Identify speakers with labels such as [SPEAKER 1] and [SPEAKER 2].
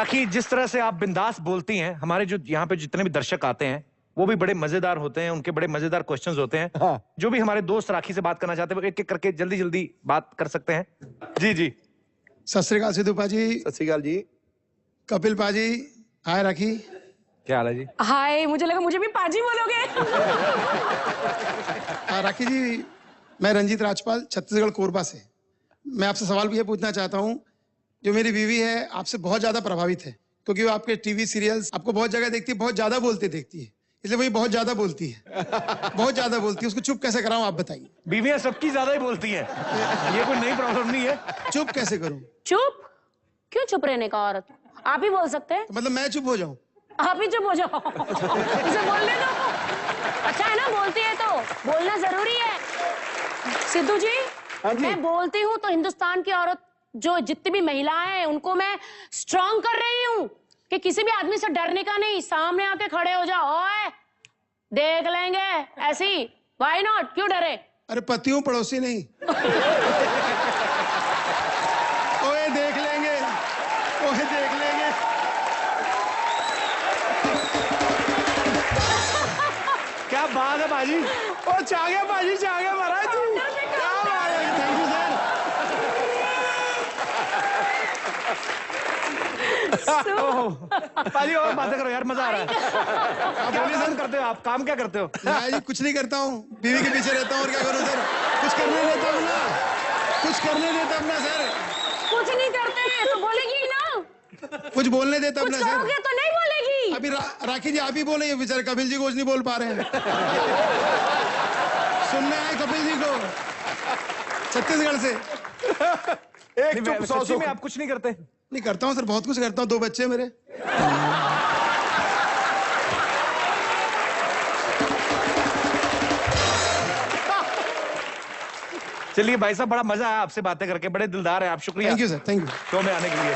[SPEAKER 1] राखी, जिस तरह से आप बिंदास बोलती हैं, हमारे जो यहाँ पे जितने भी दर्शक आते हैं वो भी बड़े मजेदार होते हैं, उनके बड़े मजेदार क्वेश्चंस होते हैं।
[SPEAKER 2] हाँ।
[SPEAKER 1] जो भी हमारे दोस्त राखी से बात करना चाहते हैं वो एक एक करके जल्दी जल्दी बात कर सकते हैं। जी जी।
[SPEAKER 3] सत श्री अकाल सिद्धू पाजी।
[SPEAKER 2] सत श्री अकाल जी।
[SPEAKER 3] कपिल पाजी। हाय राखी।
[SPEAKER 1] क्या हाल है जी?
[SPEAKER 4] हाय, मुझे लगा मुझे भी पाजी बोलोगे।
[SPEAKER 3] राखी जी, मैं रंजीत राजपाल, छत्तीसगढ़ कोरबा से। मैं आपसे सवाल भी ये पूछना चाहता हूँ, जो मेरी बीवी है आपसे बहुत ज्यादा प्रभावित है, क्योंकि वो आपके टीवी सीरियल्स आपको बहुत जगह देखती है, बहुत ज्यादा बोलते देखती है, इसलिए वही बहुत ज्यादा बोलती है। बहुत ज्यादा बोलती है, उसको चुप कैसे कराऊं आप बताइए।
[SPEAKER 1] बीवियां सबकी ज्यादा ही बोलती हैं, ये कोई नई प्रॉब्लम नहीं है।
[SPEAKER 3] चुप कैसे करूं?
[SPEAKER 4] चुप? क्यों चुप रहने का औरत? आप ही बोल सकते हैं।
[SPEAKER 3] तो मतलब मैं चुप हो जाऊं?
[SPEAKER 4] आप ही चुप हो जाओ। इसे बोलने दो। अच्छा है ना, बोलती है तो बोलना जरूरी है। सिद्धू जी, मैं बोलती हूँ तो हिंदुस्तान की औरत जो जितनी भी महिलाएं हैं उनको मैं स्ट्रांग कर रही हूँ कि किसी भी आदमी से डरने का नहीं, सामने आके खड़े हो जाओ। ओए देख लेंगे, ऐसी व्हाई नॉट, क्यों डरे?
[SPEAKER 3] अरे पति हूं, पड़ोसी नहीं। ओए देख लेंगे, ओए देख लेंगे।
[SPEAKER 1] क्या बात है बाजी, ओ छा गया बाजी, छा गया महाराज जी। क्या बात है, थैंक यू सर। बाजी और बातें करो यार, मजा आ रहा है। आप बोलिए सर, करते हो आप काम, क्या करते हो?
[SPEAKER 3] मैं जी कुछ नहीं करता हूँ, बीवी के पीछे रहता हूँ, और क्या करूँ सर? कुछ करने देता हूँ ना, कुछ करने देता हूँ ना सर।
[SPEAKER 4] कुछ नहीं करते हैं तो बोलेगी ही ना।
[SPEAKER 3] कुछ बोलने देता हूँ ना
[SPEAKER 4] कुछ
[SPEAKER 3] सर।
[SPEAKER 4] कहोगे तो नहीं बोलेगी।
[SPEAKER 3] अभी राखी जी आप ही बोले, बेचारे कपिल जी को कुछ नहीं बोल पा रहे हैं। सुनने आए कपिल जी को छत्तीसगढ़ से।
[SPEAKER 2] एक चुप, सौ
[SPEAKER 1] सच्ची में आप कुछ नहीं करते?
[SPEAKER 3] नहीं करता हूँ सर, बहुत कुछ करता हूँ, 2 बच्चे मेरे।
[SPEAKER 1] चलिए भाई साहब, बड़ा मजा आया आपसे बातें करके, बड़े दिलदार है आप, शुक्रिया
[SPEAKER 3] thank you sir, thank you.
[SPEAKER 1] Show में आने के लिए।